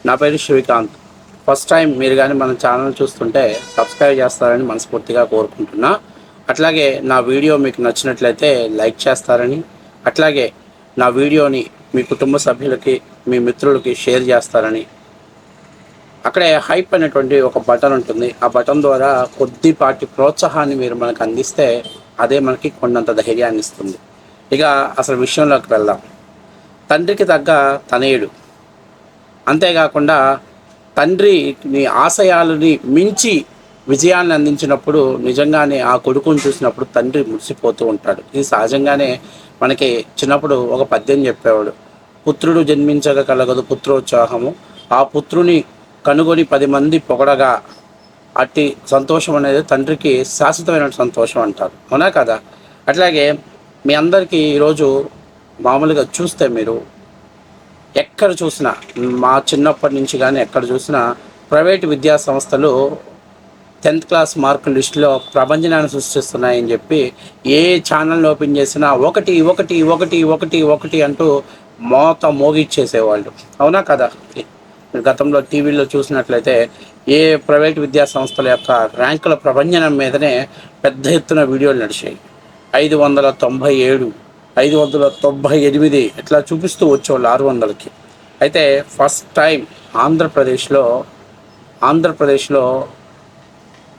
నా పేరు Srikanth. First time మీరు కానీ మన ఛానల్ చూస్తుంటే సబ్స్క్రైబ్ చేస్తారని మనస్ఫూర్తిగా కోరుకుంటున్నా. అట్లాగే నా వీడియో మీకు నచ్చినట్లయితే లైక్ చేస్తారని, అట్లాగే నా వీడియోని మీ కుటుంబ సభ్యులకి, మీ మిత్రులకి షేర్ చేస్తారని. అక్కడే హైప్ అనేటువంటి ఒక బటన్ ఉంటుంది. ఆ బటన్ ద్వారా కొద్దిపాటి ప్రోత్సాహాన్ని మీరు మనకు అందిస్తే అదే మనకి కొండంత ధైర్యాన్ని ఇస్తుంది. ఇక అసలు విషయంలోకి వెళ్దాం. తండ్రికి తగ్గ తనయుడు, అంతేకాకుండా తండ్రిని ఆశయాలని మించి విజయాన్ని అందించినప్పుడు నిజంగానే ఆ కొడుకుని చూసినప్పుడు తండ్రి మురిసిపోతూ ఉంటాడు. ఇది సహజంగానే మనకి చిన్నప్పుడు ఒక పద్యం చెప్పేవాడు, పుత్రుడు జన్మించక కలగదు పుత్రోత్సాహము, ఆ పుత్రుని కనుగొని 10 మంది పొగడగా అట్టి సంతోషం అనేది తండ్రికి శాశ్వతమైన సంతోషం అంటారు, అవునా కదా? అట్లాగే మీ అందరికీ ఈరోజు మామూలుగా చూస్తే మీరు ఎక్కడ చూసినా, మా చిన్నప్పటి నుంచి కానీ ఎక్కడ చూసినా ప్రైవేటు విద్యా సంస్థలు 10th క్లాస్ మార్కుల లిస్టులో ప్రభంజనాన్ని సృష్టిస్తున్నాయని చెప్పి ఏ ఛానల్ ఓపెన్ చేసినా ఒకటి ఒకటి ఒకటి ఒకటి ఒకటి అంటూ మోత మోగిచ్చేసేవాళ్ళు, అవునా కదా? గతంలో టీవీలో చూసినట్లయితే ఏ ప్రైవేట్ విద్యా సంస్థల యొక్క ర్యాంకుల ప్రభంజనం మీదనే పెద్ద ఎత్తున వీడియోలు నడిచాయి. 597, 598 ఇట్లా చూపిస్తూ వచ్చేవాళ్ళు 600కి. అయితే ఫస్ట్ టైం ఆంధ్రప్రదేశ్లో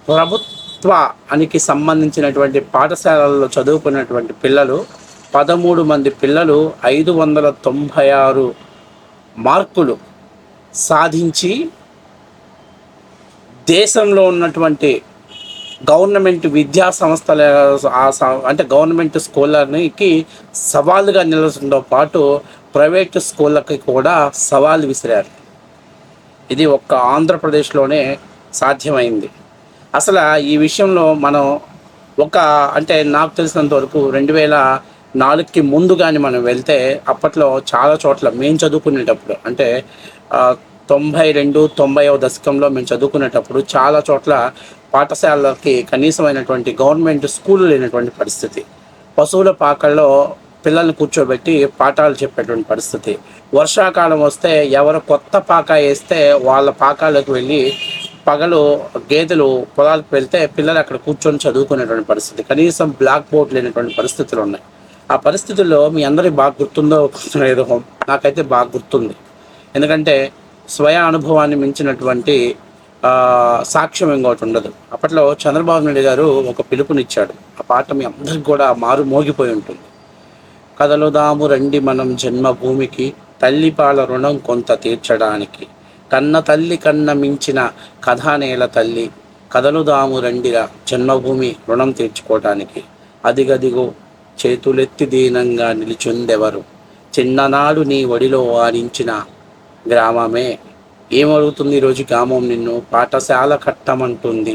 ప్రభుత్వానికి సంబంధించినటువంటి పాఠశాలల్లో చదువుకున్నటువంటి పిల్లలు 13 మంది పిల్లలు 596 మార్కులు సాధించి దేశంలో ఉన్నటువంటి గవర్నమెంట్ విద్యా సంస్థల అంటే గవర్నమెంట్ స్కూళ్ళకి సవాలుగా నిలవడంతో పాటు ప్రైవేటు స్కూళ్ళకి కూడా సవాలు విసిరారు. ఇది ఒక్క ఆంధ్రప్రదేశ్లోనే సాధ్యమైంది. అసలు ఈ విషయంలో మనం అంటే నాకు తెలిసినంత వరకు 2004కి ముందు కానీ మనం వెళ్తే అప్పట్లో చాలా చోట్ల మేము చదువుకునేటప్పుడు, అంటే 92, 90వ దశకంలో మేము చదువుకునేటప్పుడు చాలా చోట్ల పాఠశాలలకి కనీసమైనటువంటి గవర్నమెంట్ స్కూళ్ళు లేనటువంటి పరిస్థితి. పశువుల పాకల్లో పిల్లల్ని కూర్చోబెట్టి పాఠాలు చెప్పేటువంటి పరిస్థితి. వర్షాకాలం వస్తే ఎవరు కొత్త పాక వేస్తే వాళ్ళ పాకాలకు వెళ్ళి పగలు గేదెలు పొలాలకు వెళ్తే పిల్లలు అక్కడ కూర్చొని చదువుకునేటువంటి పరిస్థితి. కనీసం బ్లాక్ బోర్డ్ లేనటువంటి పరిస్థితులు ఉన్నాయి. ఆ పరిస్థితుల్లో మీ అందరికీ బాగా గుర్తుందో లేదో, నాకైతే బాగా గుర్తుంది. ఎందుకంటే స్వయ అనుభవాన్ని మించినటువంటి సాక్ష్యం ఇంకోటి ఉండదు. అప్పట్లో చంద్రబాబు నాయుడు గారు ఒక పిలుపునిచ్చాడు. ఆ పాట మీ అందరికి కూడా మారు మోగిపోయి ఉంటుంది. కదలుదాము రండి మనం జన్మభూమికి, తల్లిపాల రుణం కొంత తీర్చడానికి, కన్న తల్లి కన్న మించిన కథానేల తల్లి, కదలుదాము రండిరా జన్మభూమి రుణం తీర్చుకోవటానికి, అదిగదిగో చేతులెత్తి దీనంగా నిలిచుందెవరు, చిన్ననాడు నీ ఒడిలో వారించిన గ్రామమే. ఏమడుగుతుంది ఈరోజు గ్రామం నిన్ను? పాఠశాల కట్టమంటుంది,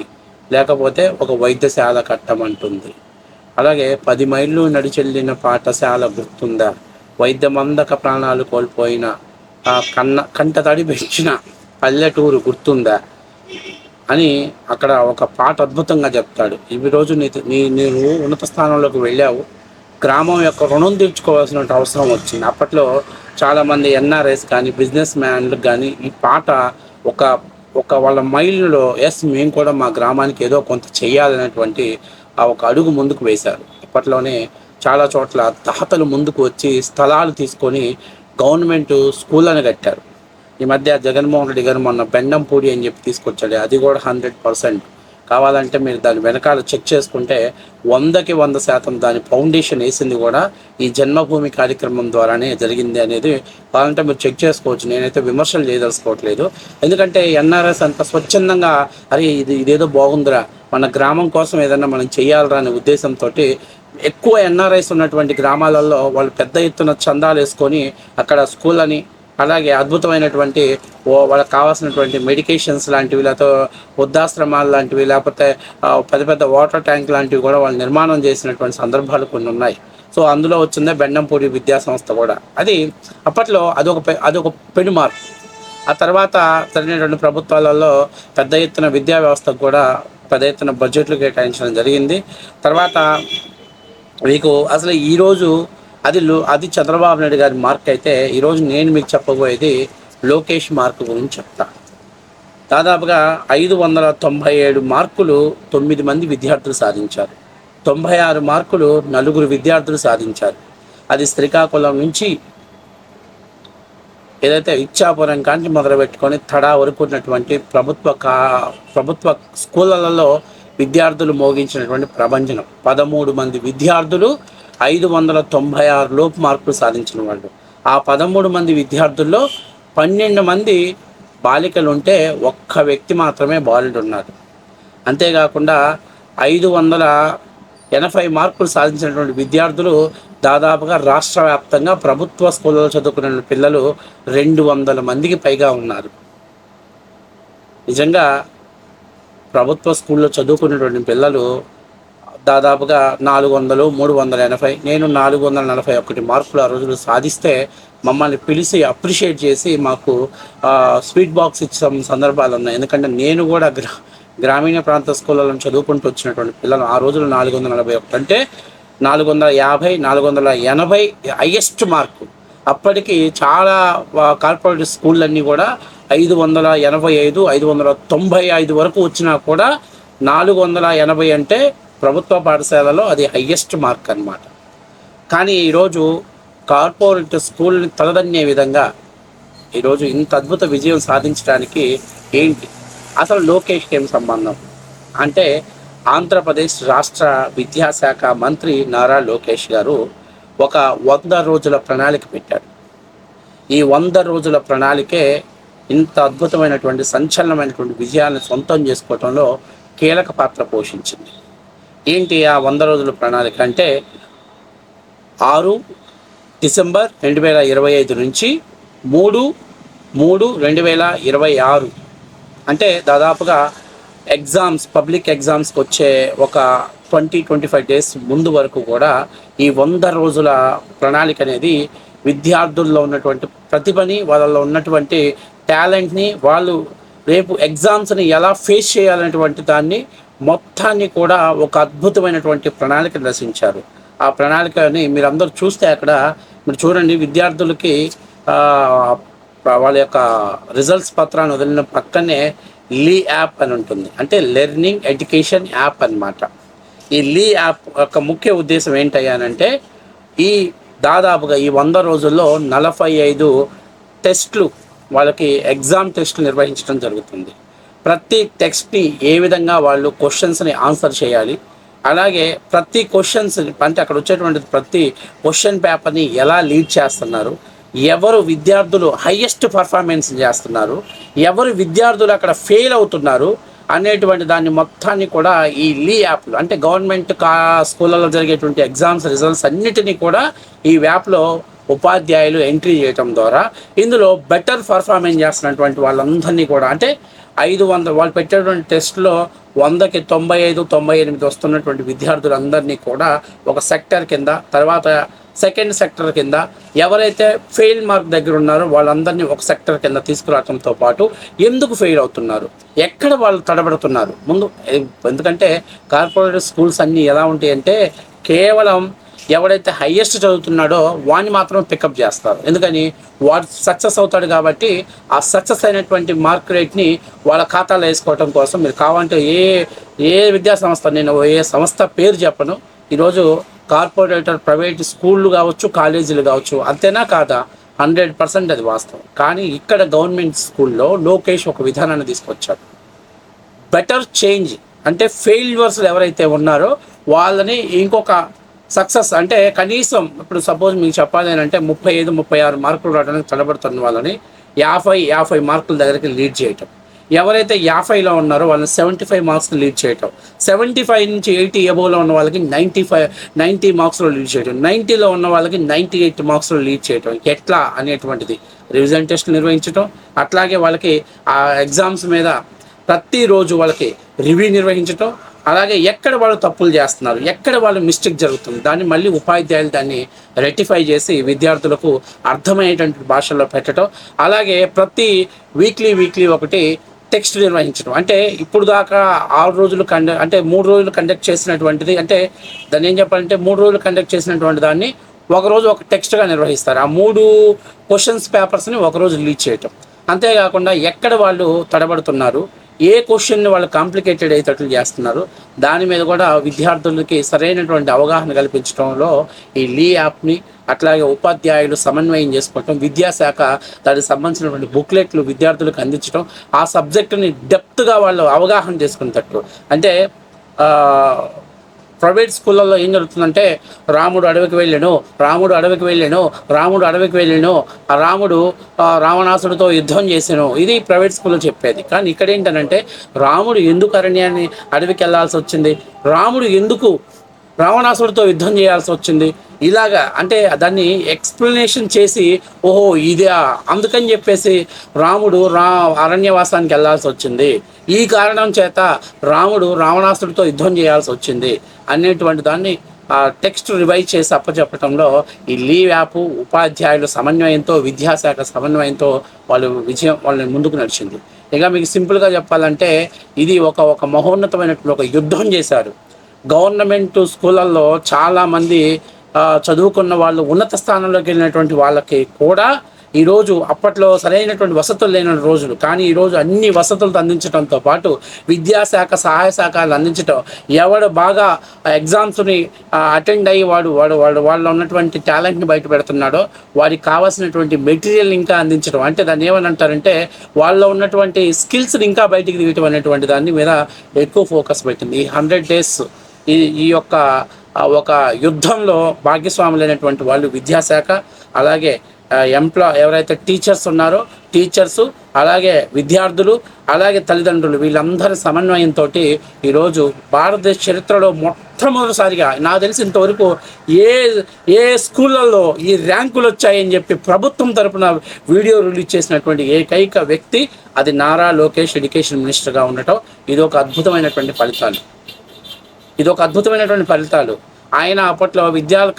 లేకపోతే ఒక వైద్యశాల కట్టమంటుంది. అలాగే 10 మైళ్ళు నడిచెళ్ళిన పాఠశాల గుర్తుందా, వైద్యమందక ప్రాణాలు కోల్పోయిన కంట తడి పెంచిన పల్లెటూరు గుర్తుందా అని అక్కడ ఒక పాట అద్భుతంగా చెప్తాడు. ఈరోజు నీవు ఉన్నత స్థానంలోకి వెళ్ళావు, గ్రామం యొక్క రుణం తీర్చుకోవాల్సిన అవసరం వచ్చింది. అప్పట్లో చాలామంది ఎన్ఆర్ఐస్ కానీ బిజినెస్ మ్యాన్లకు కానీ ఈ పాట ఒక వాళ్ళ మైండ్లో మేము కూడా మా గ్రామానికి ఏదో కొంత చేయాలనేటువంటి ఒక అడుగు ముందుకు వేశారు. అప్పట్లోనే చాలా చోట్ల తాతలు ముందుకు వచ్చి స్థలాలు తీసుకొని గవర్నమెంట్ స్కూళ్ళని కట్టారు. ఈ మధ్య జగన్మోహన్ రెడ్డి గారు మొన్న బెండంపూడి అని చెప్పి తీసుకొచ్చాడు. అది కూడా 100%. కావాలంటే మీరు దాని వెనకాల చెక్ చేసుకుంటే 100కి 100% దాని ఫౌండేషన్ వేసింది కూడా ఈ జన్మభూమి కార్యక్రమం ద్వారానే జరిగింది అనేది కావాలంటే మీరు చెక్ చేసుకోవచ్చు. నేనైతే విమర్శలు చేయదలుచుకోవట్లేదు. ఎందుకంటే ఎన్ఆర్ఎస్ అంత స్వచ్ఛందంగా అరే ఇదేదో బాగుందిరా, మన గ్రామం కోసం ఏదైనా మనం చేయాలరా అనే ఉద్దేశంతో ఎక్కువ ఎన్ఆర్ఐస్ ఉన్నటువంటి గ్రామాలలో వాళ్ళు పెద్ద ఎత్తున చందాలు వేసుకొని అక్కడ స్కూల్ అని, అలాగే అద్భుతమైనటువంటి వాళ్ళకి కావాల్సినటువంటి మెడికేషన్స్ లాంటివి, లేకపోతే వృద్ధాశ్రమాలు లాంటివి, లేకపోతే పెద్ద పెద్ద వాటర్ ట్యాంక్ లాంటివి కూడా వాళ్ళు నిర్మాణం చేసినటువంటి సందర్భాలు కొన్ని ఉన్నాయి. సో అందులో వచ్చిందే బెండంపూడి విద్యా సంస్థ కూడా. అది అప్పట్లో అదొక పెనుమార్పు. ఆ తర్వాత జరిగినటువంటి ప్రభుత్వాలలో పెద్ద ఎత్తున విద్యా వ్యవస్థకు కూడా పెద్ద ఎత్తున బడ్జెట్లు కేటాయించడం జరిగింది. తర్వాత మీకు అసలు ఈరోజు అది చంద్రబాబు నాయుడు గారి మార్క్ అయితే ఈరోజు నేను మీకు చెప్పబోయేది లోకేష్ మార్కు గురించి చెప్తా. దాదాపుగా 597 మార్కులు 9 మంది విద్యార్థులు సాధించారు. 96 మార్కులు 4 విద్యార్థులు సాధించారు. అది శ్రీకాకుళం నుంచి ఏదైతే ఇచ్చాపురం కాంచి మొదలుపెట్టుకొని తడా వరకు ఉన్నటువంటి ప్రభుత్వ స్కూళ్ళలో విద్యార్థులు మోగించినటువంటి ప్రభంజనం. 13 మంది విద్యార్థులు 596 లోపు మార్కులు సాధించిన వాళ్ళు. ఆ 13 మంది విద్యార్థుల్లో 12 మంది బాలికలు ఉంటే ఒక్క వ్యక్తి మాత్రమే బాలుడు ఉన్నారు. అంతేకాకుండా 580 మార్కులు సాధించినటువంటి విద్యార్థులు దాదాపుగా రాష్ట్ర వ్యాప్తంగా ప్రభుత్వ స్కూళ్ళలో చదువుకునే పిల్లలు 200 మందికి పైగా ఉన్నారు. నిజంగా ప్రభుత్వ స్కూల్లో చదువుకునేటువంటి పిల్లలు దాదాపుగా 400, 380, నేను 441 మార్కులు ఆ రోజులు సాధిస్తే మమ్మల్ని పిలిచి అప్రిషియేట్ చేసి మాకు స్వీట్ బాక్స్ ఇచ్చిన సందర్భాలు ఉన్నాయి. ఎందుకంటే నేను కూడా గ్రామీణ ప్రాంత స్కూళ్ళలో చదువుకుంటూ వచ్చినటువంటి పిల్లలు ఆ రోజులు 441 అంటే 450, 480 హైయెస్ట్ మార్కు. అప్పటికి చాలా కార్పొరేట్ స్కూళ్ళన్నీ కూడా 585, 595 వరకు వచ్చినా కూడా 480 అంటే ప్రభుత్వ పాఠశాలలో అది హైయెస్ట్ మార్క్ అన్నమాట. కానీ ఈరోజు కార్పొరేట్ స్కూల్ని తలదన్నే విధంగా ఈరోజు ఇంత అద్భుత విజయం సాధించడానికి ఏంటి అసలు లోకేష్కి ఏం సంబంధం అంటే, ఆంధ్రప్రదేశ్ రాష్ట్ర విద్యాశాఖ మంత్రి నారా లోకేష్ గారు ఒక 100 రోజుల ప్రణాళిక పెట్టారు. ఈ 100 రోజుల ప్రణాళికే ఇంత అద్భుతమైనటువంటి సంచలనమైనటువంటి విజయాన్ని సొంతం చేసుకోవడంలో కీలక పాత్ర పోషించింది. ఏంటి ఆ 100 రోజుల ప్రణాళిక అంటే, 6 డిసెంబర్ 2025 నుంచి 3/3/2026 అంటే దాదాపుగా పబ్లిక్ ఎగ్జామ్స్కి వచ్చే ఒక 20-25 డేస్ ముందు వరకు కూడా ఈ 100 రోజుల ప్రణాళిక అనేది విద్యార్థుల్లో ఉన్నటువంటి ప్రతిభని, వాళ్ళలో ఉన్నటువంటి టాలెంట్ని, వాళ్ళు రేపు ఎగ్జామ్స్ని ఎలా ఫేస్ చేయాలనేటువంటి దాన్ని మొత్తాన్ని కూడా ఒక అద్భుతమైనటువంటి ప్రణాళిక రచించారు. ఆ ప్రణాళికని మీరు అందరూ చూస్తే అక్కడ మీరు చూడండి, విద్యార్థులకి వాళ్ళ యొక్క రిజల్ట్స్ పత్రాన్ని వదిలిన పక్కనే లీ యాప్ అని ఉంటుంది. అంటే లెర్నింగ్ ఎడ్యుకేషన్ యాప్ అన్నమాట. ఈ లీ యాప్ యొక్క ముఖ్య ఉద్దేశం ఏంటయ్యానంటే, దాదాపుగా ఈ 100 రోజుల్లో 45 టెస్ట్లు, వాళ్ళకి ఎగ్జామ్ టెస్ట్లు నిర్వహించడం జరుగుతుంది. ప్రతి టెక్స్ట్ని ఏ విధంగా వాళ్ళు క్వశ్చన్స్ని ఆన్సర్ చేయాలి, అలాగే ప్రతి క్వశ్చన్స్ అంటే అక్కడ వచ్చేటువంటి ప్రతి క్వశ్చన్ పేపర్ని ఎలా లీడ్ చేస్తున్నారు, ఎవరు విద్యార్థులు హైయెస్ట్ పర్ఫార్మెన్స్ చేస్తున్నారు, ఎవరు విద్యార్థులు అక్కడ ఫెయిల్ అవుతున్నారు అనేటువంటి దాన్ని మొత్తాన్ని కూడా ఈ లీ యాప్లో, అంటే గవర్నమెంట్ స్కూళ్ళలో జరిగేటువంటి ఎగ్జామ్స్ రిజల్ట్స్ అన్నిటినీ కూడా ఈ యాప్లో ఉపాధ్యాయులు ఎంట్రీ చేయటం ద్వారా ఇందులో బెటర్ పర్ఫార్మెన్స్ చేస్తున్నటువంటి వాళ్ళందరినీ కూడా, అంటే 500 వాళ్ళు పెట్టేటువంటి టెస్ట్లో 100కి 95, 98 వస్తున్నటువంటి విద్యార్థులందరినీ కూడా ఒక సెక్టర్ కింద, తర్వాత సెకండ్ సెక్టర్ కింద, ఎవరైతే ఫెయిల్ మార్క్ దగ్గర ఉన్నారో వాళ్ళందరినీ ఒక సెక్టర్ కింద తీసుకురావడంతో పాటు ఎందుకు ఫెయిల్ అవుతున్నారు, ఎక్కడ వాళ్ళు తడబడుతున్నారు ముందు. ఎందుకంటే కార్పొరేట్ స్కూల్స్ అన్నీ ఎలా ఉంటాయి అంటే, కేవలం ఎవడైతే హైయెస్ట్ చదువుతున్నాడో వాడిని మాత్రం పికప్ చేస్తారు. ఎందుకని, వాడు సక్సెస్ అవుతాడు కాబట్టి ఆ సక్సెస్ అయినటువంటి మార్క్ రేట్ని వాళ్ళ ఖాతాలో వేసుకోవడం కోసం. మీరు కావాలంటే ఏ విద్యా సంస్థ, నేను ఏ సంస్థ పేరు చెప్పను, ఈరోజు కార్పొరేటర్ ప్రైవేట్ స్కూళ్ళు కావచ్చు, కాలేజీలు కావచ్చు, అంతేనా కాదా, 100% అది వాస్తవం. కానీ ఇక్కడ గవర్నమెంట్ స్కూల్లో లోకేష్ ఒక విధానాన్ని తీసుకొచ్చాడు. బెటర్ చేంజ్ అంటే ఫెయిల్యూర్స్ ఎవరైతే ఉన్నారో వాళ్ళని ఇంకొక సక్సెస్, అంటే కనీసం ఇప్పుడు సపోజ్ మీకు చెప్పాలి అంటే 35-36 మార్కులు రావడానికి తడబడుతున్న వాళ్ళని 50 మార్కుల దగ్గరికి లీడ్ చేయటం, ఎవరైతే 50లో ఉన్నారో వాళ్ళని 75 మార్క్స్ని లీడ్ చేయటం, 75 నుంచి 80 ఎబోవ్లో ఉన్న వాళ్ళకి 90 మార్క్స్లో లీడ్ చేయటం, 90లో ఉన్న వాళ్ళకి 98 మార్క్స్లో లీడ్ చేయటం. ఎట్లా అనేటువంటిది రివిజన్ టెస్ట్లు నిర్వహించడం, అట్లాగే వాళ్ళకి ఆ ఎగ్జామ్స్ మీద ప్రతిరోజు వాళ్ళకి రివ్యూ నిర్వహించటం, అలాగే ఎక్కడ వాళ్ళు తప్పులు చేస్తున్నారు, ఎక్కడ వాళ్ళు మిస్టేక్ జరుగుతుంది, దాన్ని మళ్ళీ ఉపాధ్యాయులు దాన్ని రెక్టిఫై చేసి విద్యార్థులకు అర్థమయ్యేటువంటి భాషల్లో పెట్టడం, అలాగే ప్రతి వీక్లీ ఒకటి టెక్స్ట్ నిర్వహించడం. అంటే ఇప్పుడు దాకా 6 రోజులు అంటే 3 రోజులు కండక్ట్ చేసినటువంటిది, అంటే దాన్ని ఏం చెప్పాలంటే 3 రోజులు కండక్ట్ చేసినటువంటి దాన్ని ఒకరోజు ఒక టెక్స్ట్గా నిర్వహిస్తారు. ఆ 3 క్వశ్చన్స్ పేపర్స్ని ఒకరోజు రిలీజ్ చేయటం. అంతేకాకుండా ఎక్కడ వాళ్ళు తడబడుతున్నారు, ఏ క్వశ్చన్ని వాళ్ళు కాంప్లికేటెడ్ అయ్యేటట్లు చేస్తున్నారు, దాని మీద కూడా విద్యార్థులకి సరైనటువంటి అవగాహన కల్పించడంలో ఈ లీ యాప్ని అట్లాగే ఉపాధ్యాయులు సమన్వయం చేసుకోవటం, విద్యాశాఖ దానికి సంబంధించినటువంటి బుక్లెట్లు విద్యార్థులకు అందించడం, ఆ సబ్జెక్టుని డెప్త్గా వాళ్ళు అవగాహన చేసుకునేటట్టు. అంటే ప్రైవేట్ స్కూళ్ళల్లో ఏం జరుగుతుందంటే రాముడు అడవికి వెళ్ళాను, ఆ రాముడు రావణాసుడితో యుద్ధం చేశాను, ఇది ప్రైవేట్ స్కూల్లో చెప్పేది. కానీ ఇక్కడ ఏంటంటే రాముడు ఎందుకు అడవికి వెళ్ళాల్సి వచ్చింది, రాముడు ఎందుకు రావణాసుడితో యుద్ధం చేయాల్సి వచ్చింది, ఇలాగా అంటే దాన్ని ఎక్స్ప్లెనేషన్ చేసి ఓహో ఇదే అందుకని చెప్పేసి రాముడు అరణ్యవాసానికి వెళ్ళాల్సి వచ్చింది, ఈ కారణం చేత రాముడు రావణాసుడితో యుద్ధం చేయాల్సి వచ్చింది అనేటువంటి దాన్ని టెక్స్ట్ రివైజ్ చేసి అప్పచెప్పడంలో ఈ లీవ్ యాప్ ఉపాధ్యాయుల సమన్వయంతో, విద్యాశాఖ సమన్వయంతో వాళ్ళని ముందుకు నడిచింది. ఇక మీకు సింపుల్గా చెప్పాలంటే ఇది ఒక మహోన్నతమైనటువంటి ఒక యుద్ధం చేశారు. గవర్నమెంట్ స్కూళ్ళల్లో చాలామంది చదువుకున్న వాళ్ళు ఉన్నత స్థానంలోకి వెళ్ళినటువంటి వాళ్ళకి కూడా ఈరోజు అప్పట్లో సరైనటువంటి వసతులు లేని రోజులు, కానీ ఈరోజు అన్ని వసతులు అందించడంతో పాటు విద్యాశాఖ సహాయ సహకారాలు అందించడం, ఎవడు బాగా ఎగ్జామ్స్ని అటెండ్ అయ్యి వాళ్ళు ఉన్నటువంటి టాలెంట్ని బయట పెడుతున్నాడో వారికి కావాల్సినటువంటి మెటీరియల్ ఇంకా అందించడం, అంటే దాన్ని ఏమని అంటారంటే వాళ్ళలో ఉన్నటువంటి స్కిల్స్ని ఇంకా బయటికి తీయటం అనేటువంటి దాని మీద ఎక్కువ ఫోకస్ పెట్టింది. ఈ 100 days ఈ యొక్క ఒక యుద్ధంలో భాగస్వాములైనటువంటి వాళ్ళు విద్యాశాఖ, అలాగే ఎవరైతే టీచర్స్ ఉన్నారో టీచర్సు, అలాగే విద్యార్థులు, అలాగే తల్లిదండ్రులు, వీళ్ళందరి సమన్వయంతో ఈరోజు భారతదేశ చరిత్రలో మొట్టమొదటిసారిగా నాకు తెలిసి ఇంతవరకు ఏ స్కూళ్ళల్లో ఈ ర్యాంకులు వచ్చాయని చెప్పి ప్రభుత్వం తరపున వీడియో రిలీజ్ చేసినటువంటి ఏకైక వ్యక్తి అది నారా లోకేష్ ఎడ్యుకేషన్ మినిస్టర్గా ఉండటం ఇది ఒక అద్భుతమైనటువంటి ఫలితాలు. ఆయన అప్పట్లో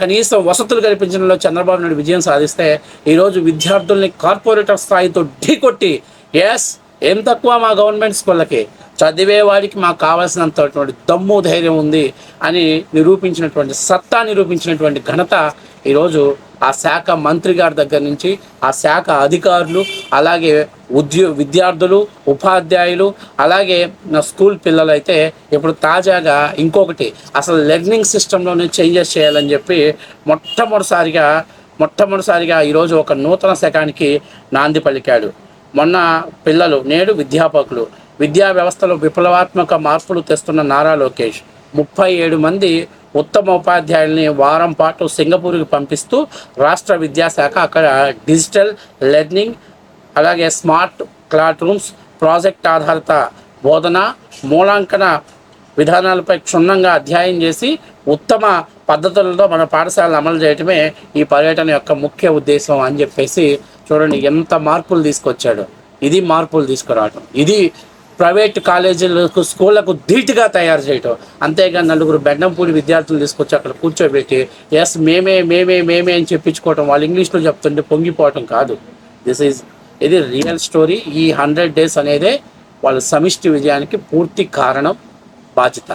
కనీస వసతులు కల్పించడంలో చంద్రబాబు నాయుడు విజయం సాధిస్తే ఈరోజు విద్యార్థుల్ని కార్పొరేటర్ స్థాయితో ఢీకొట్టి ఏం తక్కువ మా గవర్నమెంట్ స్కూళ్ళకి, చదివేవాడికి మాకు కావాల్సినంతటువంటి దమ్ము ధైర్యం ఉంది అని నిరూపించినటువంటి ఘనత ఈరోజు ఆ శాఖ మంత్రి గారి దగ్గర నుంచి ఆ శాఖ అధికారులు, అలాగే విద్యార్థులు, ఉపాధ్యాయులు, అలాగే స్కూల్ పిల్లలు అయితే ఇప్పుడు తాజాగా ఇంకొకటి అసలు లెర్నింగ్ సిస్టంలోనే చేంజెస్ చేయాలని చెప్పి మొట్టమొదటిసారిగా ఈరోజు ఒక నూతన శకానికి నాంది పలికాడు. మొన్న పిల్లలు, నేడు విద్యాపకులు, విద్యా వ్యవస్థలో విప్లవాత్మక మార్పులు తెస్తున్న నారా లోకేష్ 37 మంది ఉత్తమ ఉపాధ్యాయుల్ని వారం పాటు సింగపూర్కి పంపిస్తూ రాష్ట్ర విద్యాశాఖ అక్కడ డిజిటల్ లెర్నింగ్, అలాగే స్మార్ట్ క్లాస్ రూమ్స్, ప్రాజెక్ట్ ఆధారిత బోధన, మూలాంకన విధానాలపై క్షుణ్ణంగా అధ్యయనం చేసి ఉత్తమ పద్ధతులతో మన పాఠశాలను అమలు చేయటమే ఈ పర్యటన యొక్క ముఖ్య ఉద్దేశం అని చెప్పేసి చూడండి ఎంత మార్పులు తీసుకొచ్చాడు. ఇది మార్పులు తీసుకురావటం, ఇది ప్రైవేట్ కాలేజీలకు స్కూళ్ళకు ధీటుగా తయారు చేయటం. అంతేగాని నలుగురు బెండంపూడి విద్యార్థులు తీసుకొచ్చి అక్కడ కూర్చోబెట్టి మేమే అని చెప్పించుకోవటం, వాళ్ళు ఇంగ్లీష్లో చెప్తుంటే పొంగిపోవటం కాదు. ఇది రియల్ స్టోరీ. ఈ 100 days అనేదే వాళ్ళ సమిష్టి విజయానికి పూర్తి కారణం, బాధ్యత.